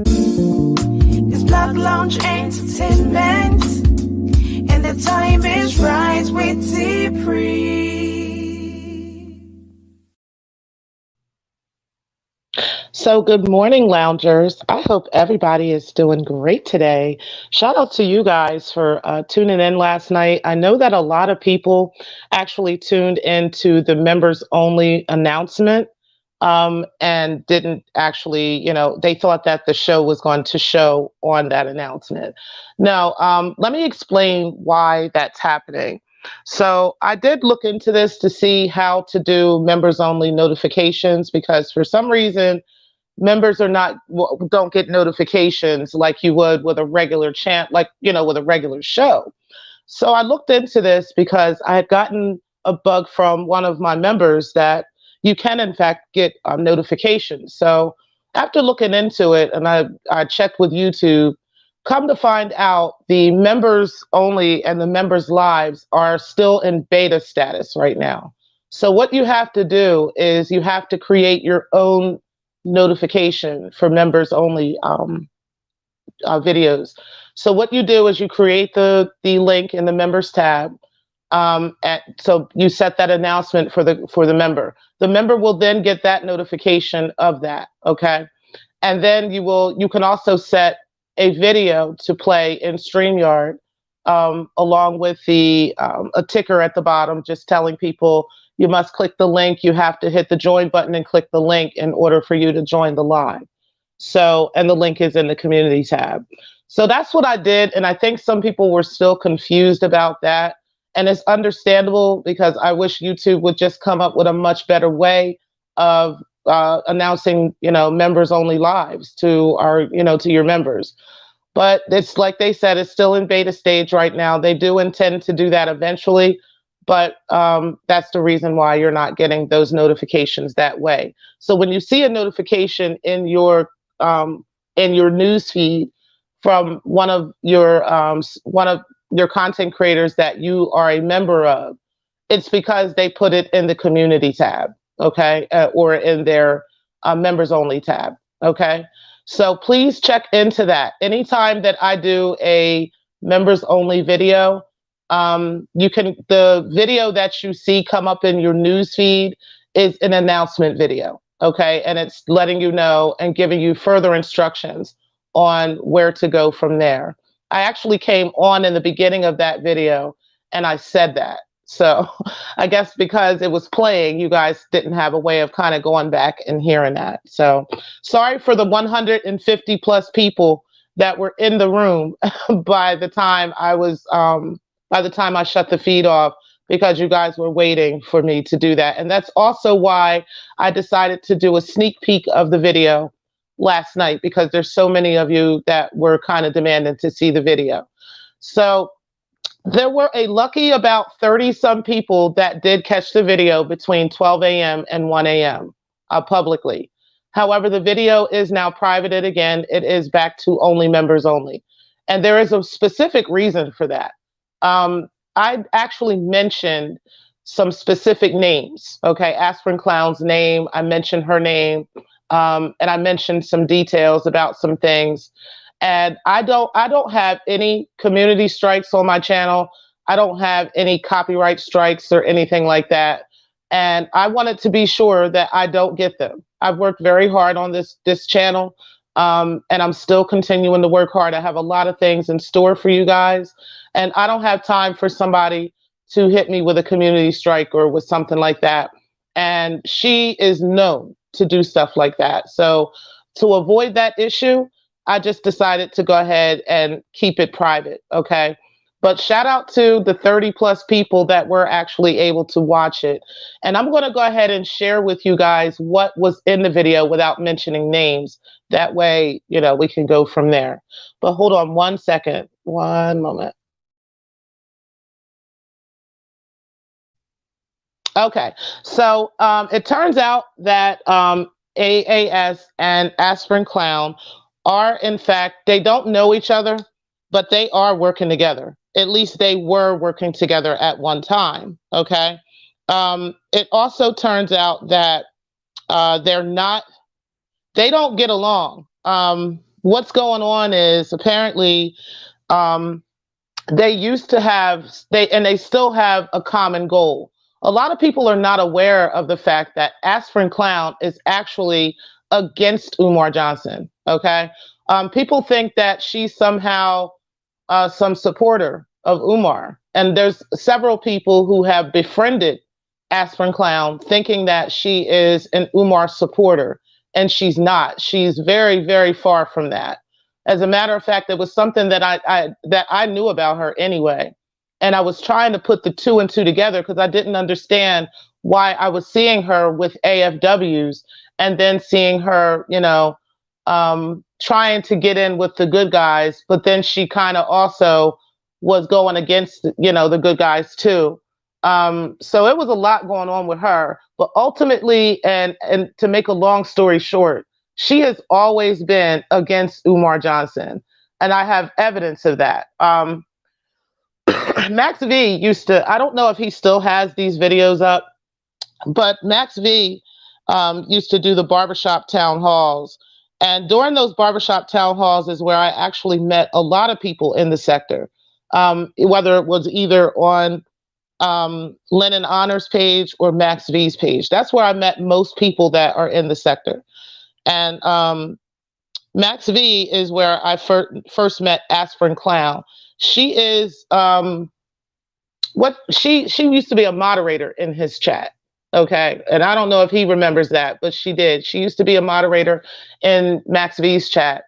It's Blog Lounge Entertainment, and the time is right with T-Pre. So good morning, loungers. I hope everybody is doing great today. Shout out to you guys for tuning in last night. I know that a lot of people actually tuned into the members only announcement and didn't actually, they thought that the show was going to show on that announcement. Now, let me explain why that's happening. So I did look into this to see how to do members only notifications because for some reason, members are not don't get notifications like you would with a regular chant, like with a regular show. So I looked into this because I had gotten a bug from one of my members that you can in fact get notifications. So after looking into it, and I checked with YouTube, come to find out the members only and the members lives are still in beta status right now. So what you have to do is you have to create your own notification for members only videos. So what you do is you create the link in the members tab. So you set that announcement for the member. The member will then get that notification of that. Okay. And then you can also set a video to play in StreamYard along with a ticker at the bottom, just telling people you must click the link. You have to hit the join button and click the link in order for you to join the live. So, and the link is in the community tab. So that's what I did. And I think some people were still confused about that. And it's understandable because I wish YouTube would just come up with a much better way of announcing, members only lives to to your members. But it's like they said, it's still in beta stage right now. They do intend to do that eventually, but that's the reason why you're not getting those notifications that way. So when you see a notification in your news feed from one of your content creators that you are a member of, it's because they put it in the community tab, okay, or in their members only tab, okay. So please check into that. Anytime that I do a members only video, the video that you see come up in your news feed is an announcement video. Okay. And it's letting you know and giving you further instructions on where to go from there. I actually came on in the beginning of that video and I said that. So I guess because it was playing, you guys didn't have a way of kind of going back and hearing that. So sorry for the 150 plus people that were in the room by the time I shut the feed off, because you guys were waiting for me to do that. And that's also why I decided to do a sneak peek of the video last night, because there's so many of you that were kind of demanding to see the video. So there were a lucky about 30 some people that did catch the video between 12 a.m. and 1 a.m. Publicly. However, the video is now privated again. It is back to only members only. And there is a specific reason for that. I actually mentioned some specific names. Okay, Aspirin Clown's name. I mentioned her name. And I mentioned some details about some things. And I don't have any community strikes on my channel. I don't have any copyright strikes or anything like that. And I wanted to be sure that I don't get them. I've worked very hard on this channel. And I'm still continuing to work hard. I have a lot of things in store for you guys. And I don't have time for somebody to hit me with a community strike or with something like that. And she is known to do stuff like that. So to avoid that issue, I just decided to go ahead and keep it private. Okay. But shout out to the 30 plus people that were actually able to watch it. And I'm going to go ahead and share with you guys what was in the video without mentioning names. That way, we can go from there. But hold on one second. One moment. Okay. So it turns out that AAS and Aspirin Clown are, in fact, they don't know each other, but they are working together. At least they were working together at one time. Okay. It also turns out that they don't get along. what's going on is apparently um, they used to have they still have a common goal. A lot of people are not aware of the fact that Aspirin Clown is actually against Umar Johnson. Okay, people think that she's somehow some supporter of Umar, and there's several people who have befriended Aspirin Clown, thinking that she is an Umar supporter, and she's not. She's very, very far from that. As a matter of fact, it was something that I knew about her anyway, and I was trying to put the two and two together because I didn't understand why I was seeing her with AFWs and then seeing her, trying to get in with the good guys, but then she kind of also was going against, the good guys too. So it was a lot going on with her, but ultimately, and to make a long story short, she has always been against Umar Johnson, and I have evidence of that. Max V used to, I don't know if he still has these videos up, but Max V used to do the barbershop town halls. And during those barbershop town halls is where I actually met a lot of people in the sector, whether it was either on Lennon Honors page or Max V's page. That's where I met most people that are in the sector. And Max V is where I first met Aspirin Clown. She is what she used to be a moderator in his chat. Okay. And I don't know if he remembers that, but she did. She used to be a moderator in Max V's chat.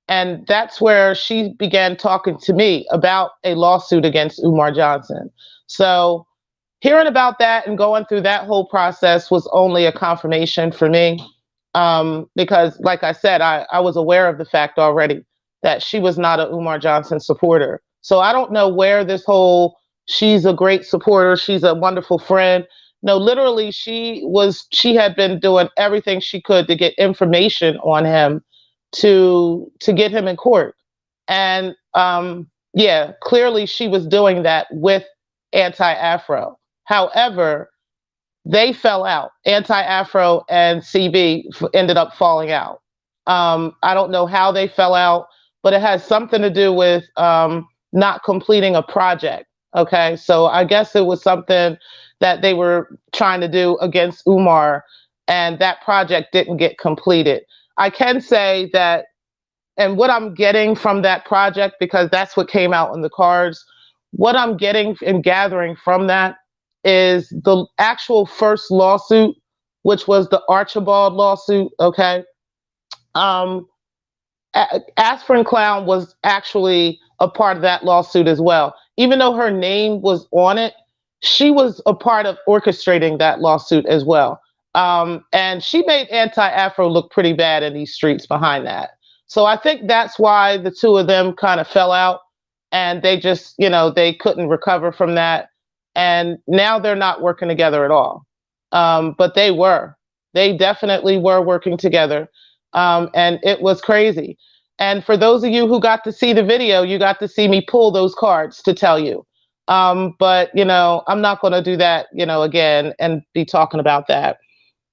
And that's where she began talking to me about a lawsuit against Umar Johnson. So hearing about that and going through that whole process was only a confirmation for me. Because like I said, I was aware of the fact already that she was not a Umar Johnson supporter. So I don't know where this whole, she's a great supporter, she's a wonderful friend. No, literally she had been doing everything she could to get information on him to get him in court. And yeah, clearly she was doing that with Anti-Afro. However, they fell out. Anti-Afro and CB ended up falling out. I don't know how they fell out, but it has something to do with not completing a project. Okay, so I guess it was something that they were trying to do against Umar, and that project didn't get completed. I can say that, and what I'm getting from that project, because that's what came out in the cards, what I'm getting and gathering from that is the actual first lawsuit, which was the Archibald lawsuit. Okay. Um, Aspirin Clown was actually a part of that lawsuit as well. Even though her name was on it, she was a part of orchestrating that lawsuit as well. And she made Anti-Afro look pretty bad in these streets behind that. So I think that's why the two of them kind of fell out, and they just, they couldn't recover from that. And now they're not working together at all. But they definitely were working together. And it was crazy. And for those of you who got to see the video, you got to see me pull those cards to tell you. But, I'm not going to do that, again and be talking about that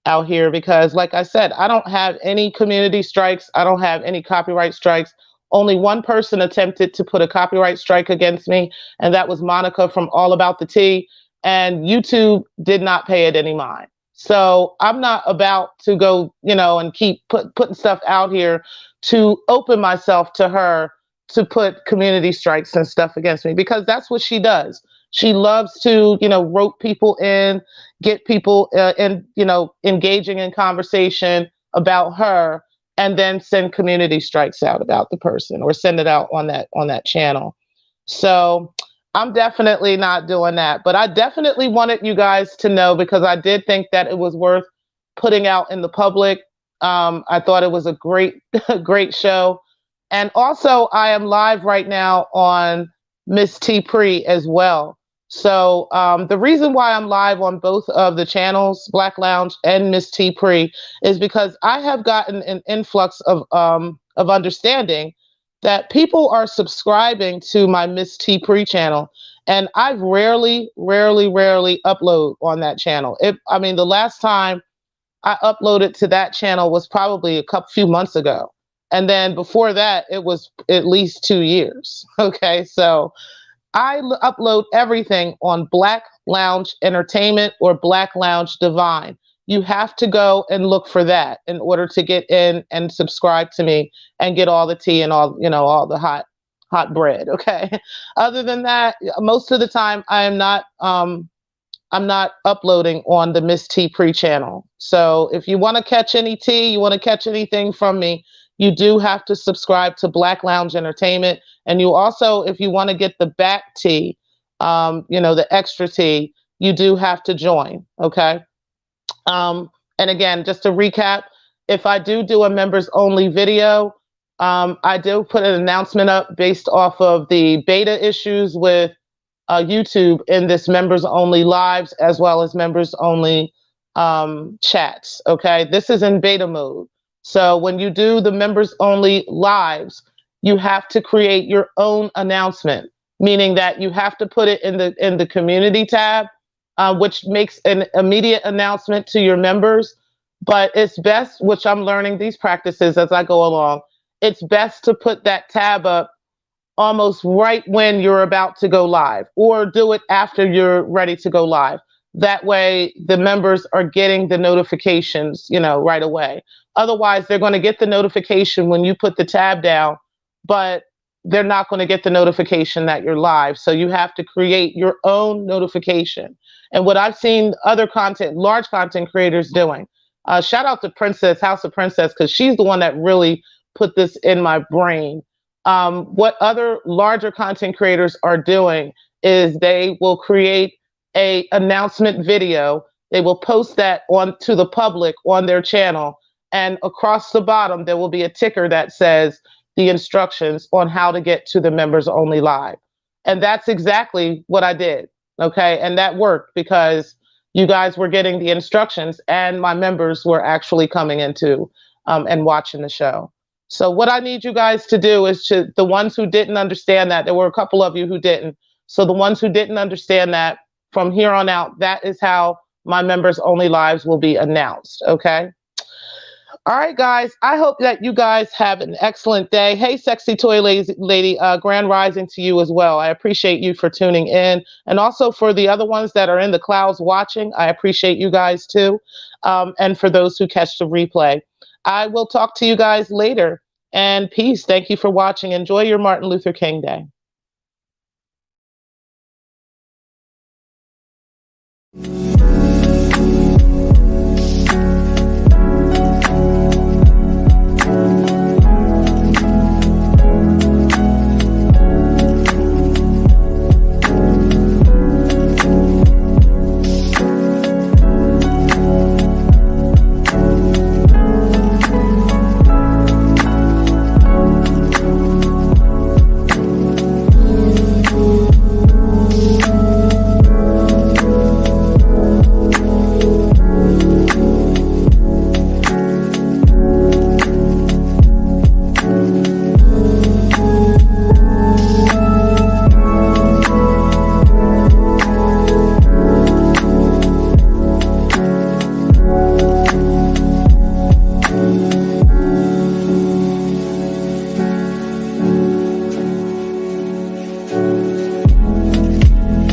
out here because, like I said, I don't have any community strikes. I don't have any copyright strikes. Only one person attempted to put a copyright strike against me, and that was Monica from All About the Tea. And YouTube did not pay it any mind. So I'm not about to go, and keep putting stuff out here to open myself to her to put community strikes and stuff against me, because that's what she does. She loves to, rope people in, get people engaging in conversation about her, and then send community strikes out about the person or send it out on that channel. So I'm definitely not doing that, but I definitely wanted you guys to know because I did think that it was worth putting out in the public. I thought it was a great, great show. And also I am live right now on Miss T Pre as well. So the reason why I'm live on both of the channels, Black Lounge and Miss T Pre, is because I have gotten an influx of understanding that people are subscribing to my Miss T Pre channel, and I rarely upload on that channel. The last time I uploaded to that channel was probably few months ago, And then before that, it was at least 2 years. Okay, so I upload everything on Black Lounge Entertainment or Black Lounge Divine. You have to go and look for that in order to get in and subscribe to me and get all the tea and all, all the hot bread. Okay. Other than that, most of the time I'm not uploading on the Miss T Pre channel. So if you want to catch any tea, you want to catch anything from me, you do have to subscribe to Black Lounge Entertainment. And you also, if you want to get the back tea, the extra tea, you do have to join. Okay. And again, just to recap, if I do a members only video, I do put an announcement up based off of the beta issues with YouTube in this members only lives as well as members only chats. Okay, this is in beta mode. So when you do the members only lives, you have to create your own announcement, meaning that you have to put it in the community tab, which makes an immediate announcement to your members. But it's best, which I'm learning these practices as I go along, it's best to put that tab up almost right when you're about to go live, or do it after you're ready to go live. That way the members are getting the notifications, right away. Otherwise, they're going to get the notification when you put the tab down, but they're not going to get the notification that you're live. So you have to create your own notification. And what I've seen other large content creators doing, shout out to Princess, House of Princess, because she's the one that really put this in my brain. What other larger content creators are doing is they will create a announcement video. They will post that on to the public on their channel. And across the bottom, there will be a ticker that says the instructions on how to get to the members only live. And that's exactly what I did. Okay. And that worked because you guys were getting the instructions and my members were actually coming into and watching the show. So what I need you guys to do is the ones who didn't understand that, there were a couple of you who didn't. So the ones who didn't understand that, from here on out, that is how my members only lives will be announced. Okay. All right, guys. I hope that you guys have an excellent day. Hey, sexy toy lady, grand rising to you as well. I appreciate you for tuning in. And also for the other ones that are in the clouds watching, I appreciate you guys too. And for those who catch the replay, I will talk to you guys later. And peace. Thank you for watching. Enjoy your Martin Luther King Day.